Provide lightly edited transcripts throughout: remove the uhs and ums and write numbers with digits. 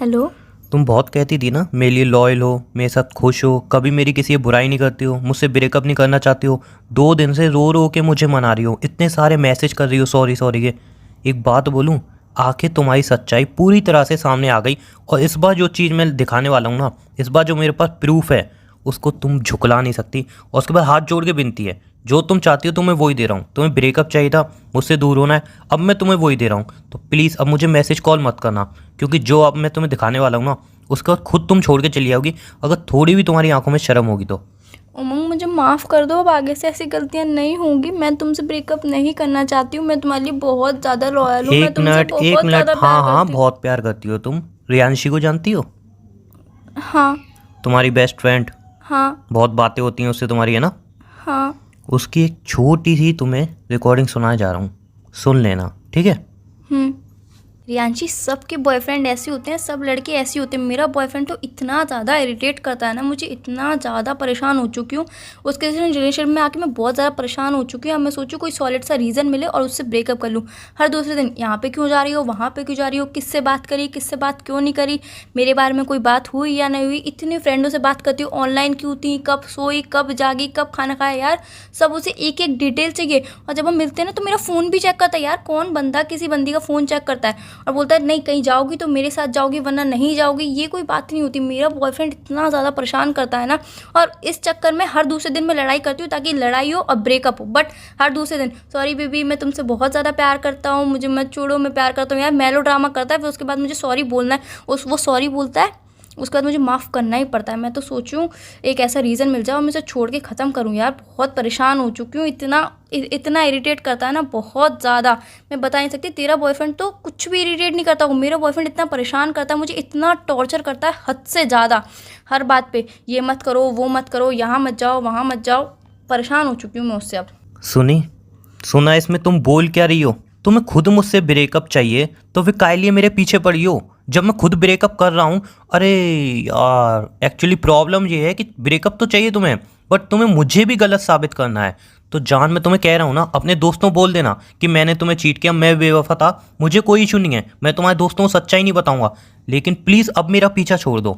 Hello. तुम बहुत कहती थी ना मेरे लिए लॉयल हो, मेरे साथ खुश हो, कभी मेरी किसी बुराई नहीं करती हो, मुझसे ब्रेकअप नहीं करना चाहती हो। 2 दिन से रो रो के मुझे मना रही हो, इतने सारे मैसेज कर रही हो सॉरी सॉरी के। एक बात बोलूँ, आखिर तुम्हारी सच्चाई पूरी तरह से सामने आ गई। और इस बार जो चीज़ मैं दिखाने वाला हूँ ना, इस बार जो मेरे पास प्रूफ है उसको तुम झुकला नहीं सकती। और उसके बाद हाथ जोड़ के विनती है, जो तुम चाहती हो तुम्हें वही दे रहा हूँ। तुम्हें ब्रेकअप चाहिए था, मुझसे दूर होना है, अब मैं तुम्हें वही दे रहा हूँ। तो प्लीज़ अब मुझे मैसेज कॉल मत करना, क्योंकि जो अब मैं तुम्हें दिखाने वाला हूँ ना, उसके बाद खुद तुम छोड़ के चली जाओगी अगर थोड़ी भी तुम्हारी आंखों में शर्म होगी तो। उमंग, मुझे माफ़ कर दो। अब आगे से ऐसी गलतियां नहीं होंगी। मैं तुमसे ब्रेकअप नहीं करना चाहती हूँ। मैं तुम्हारे लिए बहुत ज़्यादा लॉयल हूँ। मैं एक तुमसे मिनट एक बहुत मिनट, ज़्यादा हाँ प्यार हाँ करती हूँ। बहुत प्यार करती हो तुम। रियांशी को जानती हो? हाँ। तुम्हारी बेस्ट फ्रेंड, हाँ। बहुत बातें होती हैं उससे तुम्हारी, है ना? हाँ। उसकी एक छोटी सी तुम्हें रिकॉर्डिंग सुनाने जा रहा हूँ, सुन लेना, ठीक है? हम्म। रियांशी, सबके बॉयफ्रेंड ऐसे होते हैं, सब लड़के ऐसे होते हैं। मेरा बॉयफ्रेंड तो इतना ज़्यादा इरिटेट करता है ना, मुझे इतना ज़्यादा परेशान हो चुकी हूँ। उसके रिलेशन में आके मैं बहुत ज़्यादा परेशान हो चुकी हूँ। अब मैं सोचूँ कोई सॉलिड सा रीज़न मिले और उससे ब्रेकअप कर लूँ। हर दूसरे दिन यहाँ पे क्यों जा रही हो, वहाँ पे क्यों जा रही हो, किससे बात करी, किससे बात क्यों नहीं करी, मेरे बारे में कोई बात हुई या नहीं हुई। इतनी फ्रेंडों से बात करती हूँ, ऑनलाइन क्यों थी, कब सोई, कब जागी, कब खाना खाया, यार सब उसे एक एक डिटेल चाहिए। और जब हम मिलते हैं ना तो मेरा फ़ोन भी चेक करता है। यार कौन बंदा किसी बंदी का फ़ोन चेक करता है और बोलता है नहीं कहीं जाओगी तो मेरे साथ जाओगी वरना नहीं जाओगी। ये कोई बात नहीं होती। मेरा बॉयफ्रेंड इतना ज़्यादा परेशान करता है ना, और इस चक्कर में हर दूसरे दिन मैं लड़ाई करती हूँ ताकि लड़ाई हो और ब्रेकअप हो। बट हर दूसरे दिन सॉरी बेबी, मैं तुमसे बहुत ज़्यादा प्यार करता हूँ, मुझे मत छोड़ो, मैं प्यार करता हूँ। यार मेलो ड्रामा करता है, फिर उसके बाद मुझे सॉरी बोलना है। वो सॉरी बोलता है, उसके बाद मुझे माफ़ करना ही पड़ता है। मैं तो सोचूं एक ऐसा रीज़न मिल जाए और मैं उसे छोड़ के ख़त्म करूं। यार बहुत परेशान हो चुकी हूँ। इतना इरिटेट करता है ना, बहुत ज़्यादा। मैं बता नहीं सकती। तेरा बॉयफ्रेंड तो कुछ भी इरिटेट नहीं करता। मेरा बॉयफ्रेंड इतना परेशान करता है, मुझे इतना टॉर्चर करता है हद से ज़्यादा। हर बात पे ये मत करो, वो मत करो, यहाँ मत जाओ, वहाँ मत जाओ। परेशान हो चुकी हूँ मैं उससे अब। सुनी, सुना इसमें तुम बोल क्या रही हो? तुम्हें खुद मुझसे ब्रेकअप चाहिए तो फिर काहे लिए मेरे पीछे पड़ी हो जब मैं खुद ब्रेकअप कर रहा हूँ? अरे यार, एक्चुअली प्रॉब्लम ये है कि ब्रेकअप तो चाहिए तुम्हें, बट तुम्हें मुझे भी गलत साबित करना है। तो जान, मैं तुम्हें कह रहा हूँ ना, अपने दोस्तों बोल देना कि मैंने तुम्हें चीट किया, मैं बेवफा था, मुझे कोई इशू नहीं है, मैं तुम्हारे दोस्तों को सच्चाई नहीं बताऊंगा। लेकिन प्लीज़ अब मेरा पीछा छोड़ दो।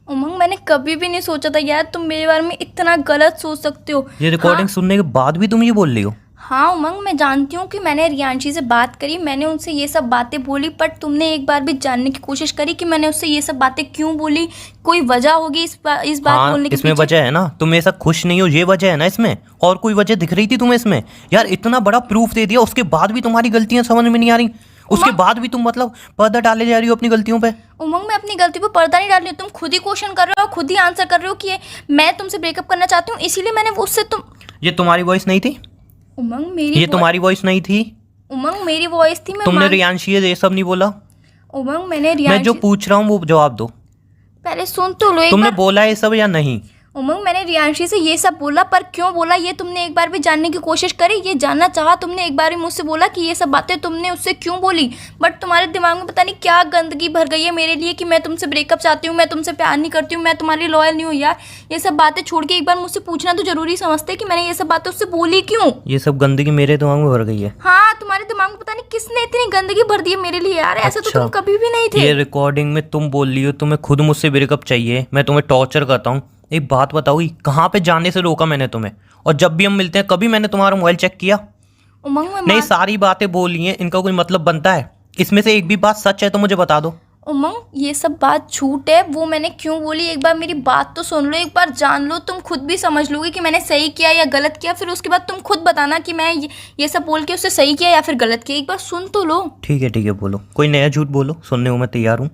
उमंग, मैंने कभी भी नहीं सोचा था यार तुम मेरे बारे में इतना गलत सोच सकते हो। ये हाँ। रिकॉर्डिंग सुनने के बाद भी तुम ये बोल रही हो? हाँ उमंग, मैं जानती हूँ कि मैंने रियांशी से बात करी, मैंने उनसे ये सब बातें बोली, पर तुमने एक बार भी जानने की कोशिश करी कि मैंने उससे ये सब बातें क्यों बोली? कोई वजह होगी इस बात हाँ, बोलने के इसमें पीछे। वजह है ना, तुम मेरे साथ खुश नहीं हो, ये वजह है ना इसमें। और कोई वजह दिख रही थी तुम्हें इसमें? यार इतना बड़ा प्रूफ दे दिया, उसके बाद भी तुम्हारी गलतियां समझ में नहीं आ रही। उसके उमंग, बाद भी तुम मतलब पर्दा डाले जा रही हो अपनी गलतियों पे। उमंग, मैं अपनी गलती पर पर्दा नहीं डाल रही हूँ। तुम खुद ही क्वेश्चन कर रहे हो, खुद ही आंसर कर रहे हो कि मैं तुमसे ब्रेकअप करना चाहती हूँ, इसीलिए मैंने उससे तुम। ये तुम्हारी वॉइस नहीं थी? उमंग ये तुम्हारी वॉइस नहीं थी? उमंग मेरी वॉइस थी। मैं तुमने रियांशी ये सब नहीं बोला? उमंग मैंने मैं जो रियांशी। पूछ रहा हूँ वो जवाब दो। पहले सुन तो लो एक तुमने बार। बोला ये सब या नहीं? उमंग, मैंने रियांशी से ये सब बोला, पर क्यों बोला ये तुमने एक बार भी जानने की कोशिश करी? ये जानना चाहा तुमने? एक बार भी मुझसे बोला कि ये सब बातें तुमने उससे क्यों बोली? बट तुम्हारे दिमाग में पता नहीं क्या गंदगी भर गई है मेरे लिए कि मैं तुमसे ब्रेकअप चाहती हूँ, मैं तुमसे प्यार नहीं करती हूँ, मैं तुम्हारे लिए लॉयल नहीं हूँ। यार ये सब बातें छोड़ के एक बार मुझसे पूछना तो जरूरी समझते कि मैंने ये सब बातें उससे बोली क्यों। ये सब गंदगी मेरे दिमाग में भर गई है। हाँ, तुम्हारे दिमाग में पता नहीं किसने इतनी गंदगी भर दी है मेरे लिए। यार ऐसा तो तुम कभी भी नहीं थे। ये रिकॉर्डिंग में तुम बोल रही हो तुम्हें खुद मुझसे ब्रेकअप चाहिए, मैं तुम्हें टॉर्चर करता हूँ। एक बात बताओ, कहाँ पे जाने से रोका मैंने तुम्हें? और जब भी हम मिलते हैं कभी मैंने तुम्हारा मोबाइल चेक किया? उमंग, मैं नहीं, सारी बातें बोली हैं, इनका कोई मतलब बनता है? इसमें से एक भी बात सच है तो मुझे बता दो। उमंग, ये सब बात झूठ है। वो मैंने क्यों बोली, एक बार मेरी बात तो सुन लो, एक बार जान लो, तुम खुद भी समझ लोगे कि मैंने सही किया या गलत किया। फिर उसके बाद तुम खुद बताना कि मैं ये सब बोल के उससे सही किया या फिर गलत किया। एक बार सुन तो लो। ठीक है बोलो, कोई नया झूठ बोलो, सुनने को मैं तैयार हूँ।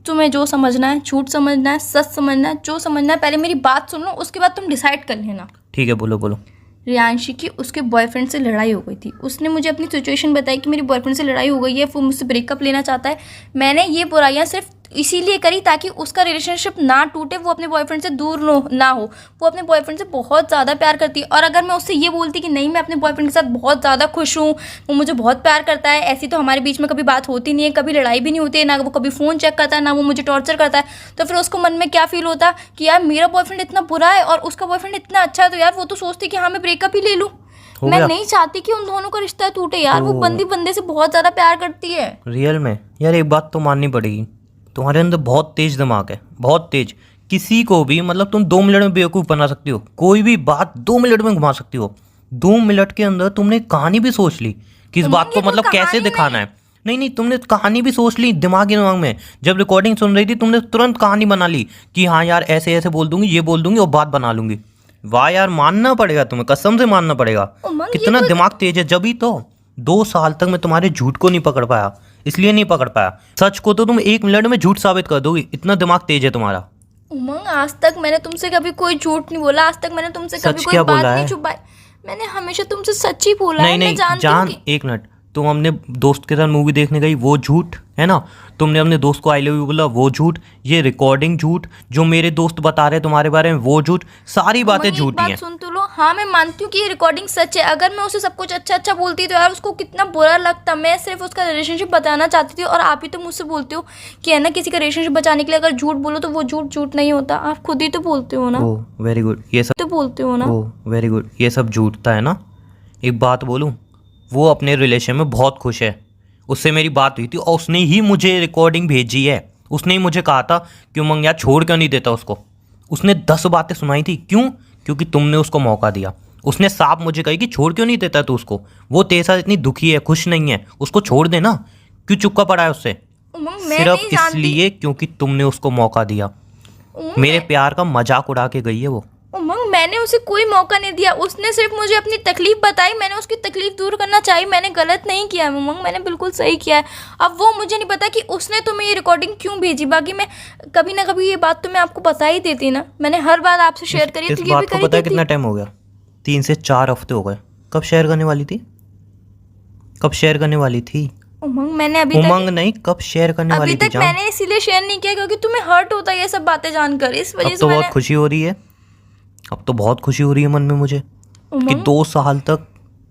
तुम्हें जो समझना है, झूठ समझना है, सच समझना है, जो समझना है, पहले मेरी बात सुन लो, उसके बाद तुम डिसाइड कर लेना। ठीक है, बोलो बोलो। रियांशी की उसके बॉयफ्रेंड से लड़ाई हो गई थी। उसने मुझे अपनी सिचुएशन बताई कि मेरी बॉयफ्रेंड से लड़ाई हो गई है, वो मुझसे ब्रेकअप लेना चाहता है। मैंने ये बुराइयां सिर्फ इसीलिए करी ताकि उसका रिलेशनशिप ना टूटे, वो अपने बॉयफ्रेंड से दूर ना हो। वो अपने बॉयफ्रेंड से बहुत ज़्यादा प्यार करती है, और अगर मैं उससे ये बोलती कि नहीं मैं अपने बॉयफ्रेंड के साथ बहुत ज़्यादा खुश हूँ, वो मुझे बहुत प्यार करता है, ऐसी तो हमारे बीच में कभी बात होती नहीं है, कभी लड़ाई भी नहीं होती है, ना वो कभी फ़ोन चेक करता है, ना वो मुझे टॉर्चर करता है, तो फिर उसको मन में क्या फील होता कि यार मेरा बॉयफ्रेंड इतना बुरा है और उसका बॉयफ्रेंड इतना अच्छा है, तो यार वो तो सोचती कि हाँ मैं ब्रेकअप ही ले लूँ। मैं नहीं चाहती कि उन दोनों का रिश्ता टूटे। यार वो बंदी बंदे से बहुत ज़्यादा प्यार करती है। रियल में? यार एक बात तो माननी पड़ेगी, तुम्हारे अंदर बहुत तेज दिमाग है, बहुत तेज। किसी को भी मतलब तुम 2 मिनट में बेवकूफ़ बना सकती हो, कोई भी बात 2 मिनट में घुमा सकती हो। 2 मिनट के अंदर तुमने कहानी भी सोच ली कि इस बात को ये कोई मतलब कैसे कहानी दिखाना है। नहीं नहीं, तुमने कहानी भी सोच ली दिमाग में। जब रिकॉर्डिंग सुन रही थी तुमने तुरंत कहानी बना ली कि हाँ यार ऐसे ऐसे बोल दूंगी, ये बोल दूंगी और बात बना लूंगी। वाह यार, मानना पड़ेगा तुम्हें, कसम से मानना पड़ेगा। उमंग, ये कितना कोई दिमाग तेज है। जब ही तो 2 साल तक मैं तुम्हारे झूठ को नहीं पकड़ पाया, इसलिए नहीं पकड़ पाया। सच को तो तुम 1 मिनट में झूठ साबित कर दोगी, इतना दिमाग तेज है तुम्हारा। उमंग, आज तक मैंने तुमसे कभी कोई झूठ नहीं बोला, आज तक मैंने तुमसे सच कभी कोई क्या बात बोला नहीं है? छुपाई। मैंने हमेशा तुमसे सच ही बोला नहीं है। मैं नहीं जानती हूँ जान, कि 1 मिनट। तुम अपने दोस्त के साथ मूवी देखने गई, वो झूठ है ना। तुमने अपने दोस्त को आई लव यू बोला, वो झूठ। ये रिकॉर्डिंग झूठ, जो मेरे दोस्त बता रहे तुम्हारे बारे में वो झूठ। सारी बातें उमंग, एक झूठी बात हैं। सुन तो लो। हाँ, मैं मानती हूँ कि ये रिकॉर्डिंग सच है। अगर मैं उसे सब कुछ अच्छा अच्छा बोलती तो यार उसको कितना बुरा लगता। मैं सिर्फ उसका रिलेशनशिप बताना चाहती थी, और आप ही तो मुझसे बोलते हो कि है ना, किसी का रिलेशनशिप बचाने के लिए अगर झूठ बोलो तो वो झूठ झूठ नहीं होता। आप खुद ही तो बोलते हो ना। ओ वेरी गुड, ये सब तो बोलते हो ना। ओ वेरी गुड, ये सब झूठता है ना। एक बात बोलूं, वो अपने रिलेशन में बहुत खुश है। उससे मेरी बात हुई थी और उसने ही मुझे रिकॉर्डिंग भेजी है। उसने ही मुझे कहा था कि उमंग यार छोड़ क्यों नहीं देता उसको। उसने 10 बातें सुनाई थी। क्यों? क्योंकि तुमने उसको मौका दिया। उसने साफ मुझे कही कि छोड़ क्यों नहीं देता तू उसको, वो तेरे साथ इतनी दुखी है, खुश नहीं है, उसको छोड़ देना। क्यों चुपका पड़ा है उससे? उमंग, मैं सिर्फ नहीं जानती। इसलिए क्योंकि तुमने उसको मौका दिया। उमंग, मेरे प्यार का मजाक उड़ा के गई है वो। उमंग, मैंने उसे कोई मौका नहीं दिया। उसने सिर्फ मुझे अपनी तकलीफ बताई, मैंने उसकी तकलीफ दूर करना चाहिए। मैंने गलत नहीं किया है उमंग, मैंने बिल्कुल सही किया है। अब वो मुझे नहीं पता कि उसने तुम्हें ये रिकॉर्डिंग क्यों भेजी। बाकी मैं कभी ना कभी ये बात तो मैं आपको बता ही देती ना। मैंने हर बात आपसे शेयर करी, इस तो ये भी बात को करी पता है देती। कितना टाइम हो गया? 3 से 4 हफ्ते हो गए। कब शेयर करने वाली थी? कब शेयर करने वाली थी? उमंग, मैंने अभी उमंग तक नहीं, कब शेयर करने वाली थी जान? मैंने इसीलिए शेयर नहीं किया क्योंकि तुम्हें हर्ट होता है ये सब बातें जानकर। इस वजह अब से तो बहुत मैंने। खुशी हो रही है। अब तो बहुत खुशी हो रही है मन में मुझे कि उमंग, 2 साल तक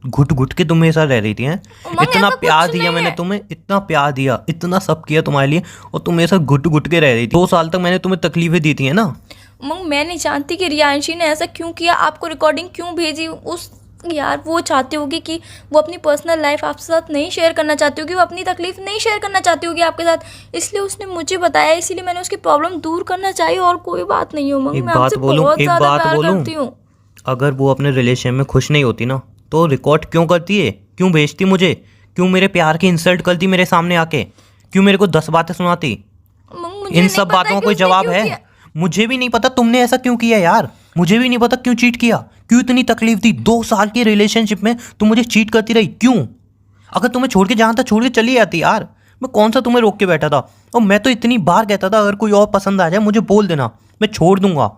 घुट घुट के तुम मेरे साथ रह रही थी हैं। उमंग, इतना ऐसा कुछ प्यार दिया नहीं मैंने है। तुम्हें, इतना प्यार दिया, इतना सब किया तुम्हारे लिए, और तुम मेरे साथ घुट घुट के रह रही थी। 2 साल तक मैंने तुम्हें तकलीफें दी थी है ना। उमंग, मैं नहीं जानती कि रियांशी ने ऐसा क्यों किया, आपको रिकॉर्डिंग क्यों भेजी। उस यार वो चाहती होगी कि वो अपनी पर्सनल लाइफ आपके साथ नहीं शेयर करना चाहती होगी, वो अपनी तकलीफ नहीं शेयर करना चाहती होगी आपके साथ, इसलिए उसने मुझे बताया। इसीलिए मैंने उसकी प्रॉब्लम दूर करना चाहिए, और कोई बात नहीं है उमंग। एक मैं बात आपसे बोलूं, बहुत एक ज़्यादा बात प्यार बोलूं, करती हूँ। अगर वो अपने रिलेशन में खुश नहीं होती ना तो रिकॉर्ड क्यों करती है? क्यों भेजती मुझे? क्यों मेरे प्यार की इंसल्ट करती मेरे सामने आके? क्यों मेरे को 10 बातें सुनाती? उमंग, मुझे इन नहीं सब पता बातों है का कि कोई उसने जवाब क्यों है? किया। मुझे भी नहीं पता तुमने ऐसा क्यों किया यार। मुझे भी नहीं पता क्यों चीट किया, क्यों इतनी तकलीफ दी। 2 साल की रिलेशनशिप में तुम मुझे चीट करती रही, क्यों? अगर तुम्हें छोड़ के जहाँ था छोड़ के चली जाती यार, मैं कौन सा तुम्हें रोक के बैठा था? और मैं तो इतनी बार कहता था अगर कोई और पसंद आ जाए मुझे बोल देना, मैं छोड़ दूंगा।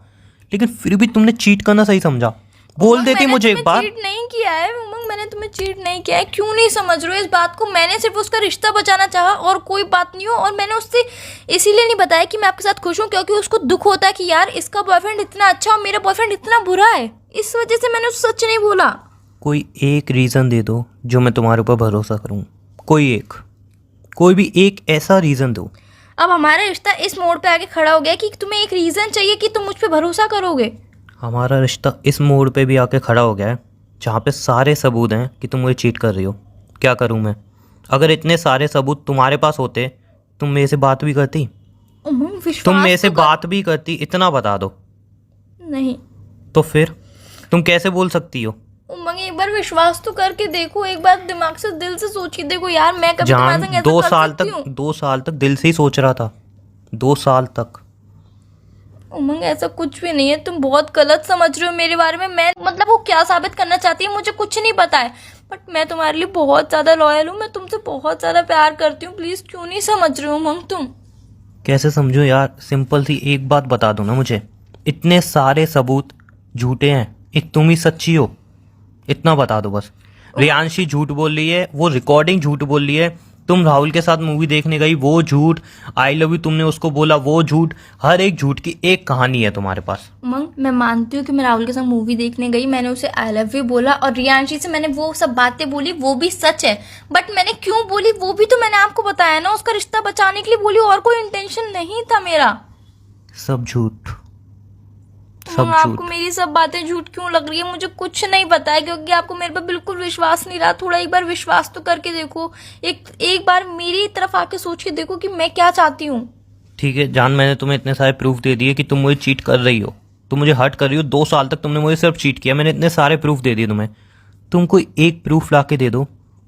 लेकिन फिर भी तुमने चीट करना सही समझा। बोल उमंग, देती मैंने मुझे एक तुम्हें बार। चीट नहीं किया है उमंग, मैंने तुम्हें चीट नहीं किया है। क्यों नहीं समझ रहे हो इस बात को? मैंने सिर्फ उसका रिश्ता बचाना चाहा, और कोई बात नहीं हो। और मैंने उससे इसीलिए नहीं बताया कि मैं आपके साथ खुश हूँ, क्योंकि उसको दुख होता है कि यार इसका बॉयफ्रेंड इतना अच्छा और मेरा बॉयफ्रेंड इतना बुरा है। इस वजह से मैंने उससे सच नहीं बोला। कोई एक रीज़न दे दो जो मैं तुम्हारे ऊपर भरोसा करूँ। कोई भी एक ऐसा रीज़न दो। अब हमारा रिश्ता इस मोड़ पे आके खड़ा हो गया कि तुम्हें एक रीजन चाहिए कि तुम मुझ पे भरोसा करोगे। हमारा रिश्ता इस मोड़ पे भी आके खड़ा हो गया है जहाँ पे सारे सबूत हैं कि तुम मुझे चीट कर रही हो। क्या करूँ मैं? अगर इतने सारे सबूत तुम्हारे पास होते तुम मेरे से बात भी करती? विश्वास तुम मेरे से तो कर- बात भी करती, इतना बता दो। नहीं तो फिर तुम कैसे बोल सकती हो? उमंग, एक बार विश्वास तो करके देखो, एक बार दिमाग से दिल से सोच के देखो यार, मैं कभी तुम्हारे जान, संग ऐसा 2 कर साल सकती तक हूँ? 2 साल तक दिल से ही सोच रहा था। 2 साल तक। उमंग, ऐसा कुछ भी नहीं है, तुम बहुत गलत समझ रहे हो मेरे बारे में। मैं मतलब वो क्या साबित करना चाहती है मुझे कुछ नहीं पता है, बट मैं तुम्हारे लिए बहुत ज्यादा लॉयल हूँ, मैं तुमसे बहुत ज्यादा प्यार करती हूँ। प्लीज क्यों नहीं समझ रहे हो उमंग तुम? कैसे समझो यार? सिंपल सी एक बात बता दो ना मुझे। इतने सारे सबूत झूठे हैं, एक तुम ही सच्ची हो, इतना बता दो बस। रियांशी झूठ बोल रही है, वो रिकॉर्डिंग झूठ बोल रही है, तुम राहुल के साथ मूवी देखने गई वो झूठ, आई लव यू तुमने उसको बोला वो झूठ। हर एक झूठ की एक कहानी है तुम्हारे पास। उमंग, मैं मानती हूँ कि मैं राहुल के साथ मूवी देखने गई, मैंने उसे आई लव यू बोला, और रियांशी से मैंने वो सब बातें बोली, वो भी सच है। बट मैंने क्यों बोली वो भी तो मैंने आपको बताया ना, उसका रिश्ता बचाने के लिए बोली, और कोई इंटेंशन नहीं था मेरा। सब झूठ, सब उमंग, आपको झूठ। मेरी सब बातें झूठ क्यों लग रही है? मुझे कुछ नहीं पता है, क्योंकि आपको मेरे पर बिल्कुल विश्वास नहीं रहा। थोड़ा एक बार विश्वास तो करके देखो, एक बार मेरी तरफ आके सोच के देखो कि मैं क्या चाहती हूँ। ठीक है जान, मैंने तुम्हें इतने सारे प्रूफ दे दिए कि तुम मुझे चीट कर रही हो, तुम मुझे हर्ट कर रही हो। 2 साल तक तुमने मुझे सिर्फ चीट किया, मैंने इतने सारे प्रूफ दे दिए तुम्हें। तुम कोई एक प्रूफ ला के दे दो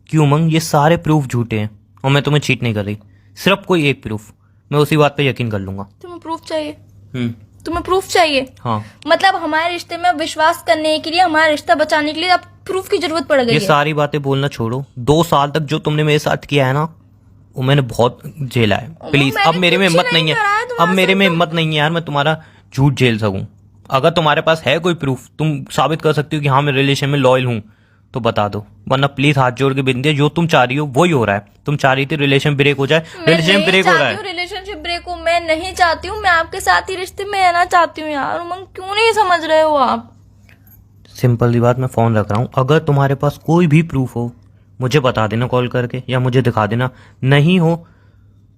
कि उमंग ये सारे प्रूफ झूठे हैं और मैं तुम्हें चीट नहीं कर रही। सिर्फ कोई एक प्रूफ, मैं उसी बात पे यकीन कर लूंगा। तुम्हें प्रूफ चाहिए? हम्म। तुम्हें प्रूफ चाहिए? हाँ। मतलब हमारे रिश्ते में विश्वास करने के लिए, हमारा रिश्ता बचाने के लिए अब प्रूफ की जरूरत पड़ गई ये है? सारी बातें बोलना छोड़ो। 2 साल तक जो तुमने मेरे साथ किया है ना, वो मैंने बहुत झेला है। प्लीज अब मेरे में हिम्मत नहीं है, अब मेरे में हिम्मत नहीं है यार मैं तुम्हारा झूठ झेल सकूं। अगर तुम्हारे पास है कोई प्रूफ, तुम साबित कर सकती हो कि हाँ मैं रिलेशन में लॉयल हूं, तो बता दो, वरना प्लीज हाथ जोड़ के बिंदी है, जो तुम चाह रही हो वही हो रहा है। तुम चाह रही थी रिलेशन ब्रेक हो जाए, रिलेशन ब्रेक हो रहा है। रिलेशनशिप ब्रेक हो, मैं नहीं चाहती हूँ। मैं आपके साथ ही रिश्ते में रहना चाहती हूँ यार। उमंग क्यों नहीं समझ रहे हो आप? सिंपल सी बात, मैं फोन रख रहा हूँ। अगर तुम्हारे पास कोई भी प्रूफ हो मुझे बता देना कॉल करके, या मुझे दिखा देना। नहीं हो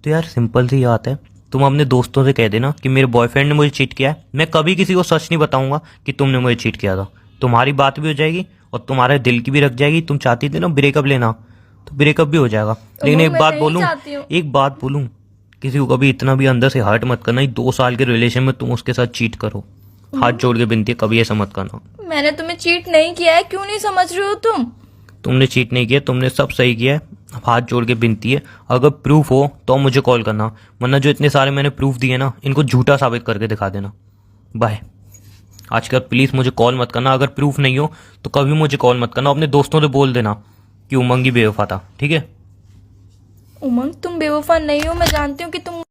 तो यार सिंपल सी बात है, तुम अपने दोस्तों से कह देना कि मेरे बॉयफ्रेंड ने मुझे चीट किया है। मैं कभी किसी को सच नहीं बताऊंगा कि तुमने मुझे चीट किया था। तुम्हारी बात भी हो जाएगी और तुम्हारे दिल की भी रख जाएगी। तुम चाहती थी ना ब्रेकअप लेना, तो ब्रेकअप भी हो जाएगा। लेकिन एक बात बोलूं, किसी को कभी इतना भी अंदर से हर्ट मत करना। 2 साल के रिलेशन में तुम उसके साथ चीट करो। हाथ जोड़ के विनती है, कभी ऐसा मत करना। मैंने तुम्हें चीट नहीं किया है, क्यों नहीं समझ रहे हो तुम? तुमने चीट नहीं किया, तुमने सब सही किया है। हाथ जोड़ के विनती है, अगर प्रूफ हो तो मुझे कॉल करना, वरना जो इतने सारे मैंने प्रूफ दिए ना, इनको झूठा साबित करके दिखा देना। बाय। आजकल प्लीज़ मुझे कॉल मत करना। अगर प्रूफ नहीं हो तो कभी मुझे कॉल मत करना। अपने दोस्तों से बोल देना कि उमंग ही बेवफा था, ठीक है? उमंग तुम बेवफा नहीं हो, मैं जानती हूँ कि तुम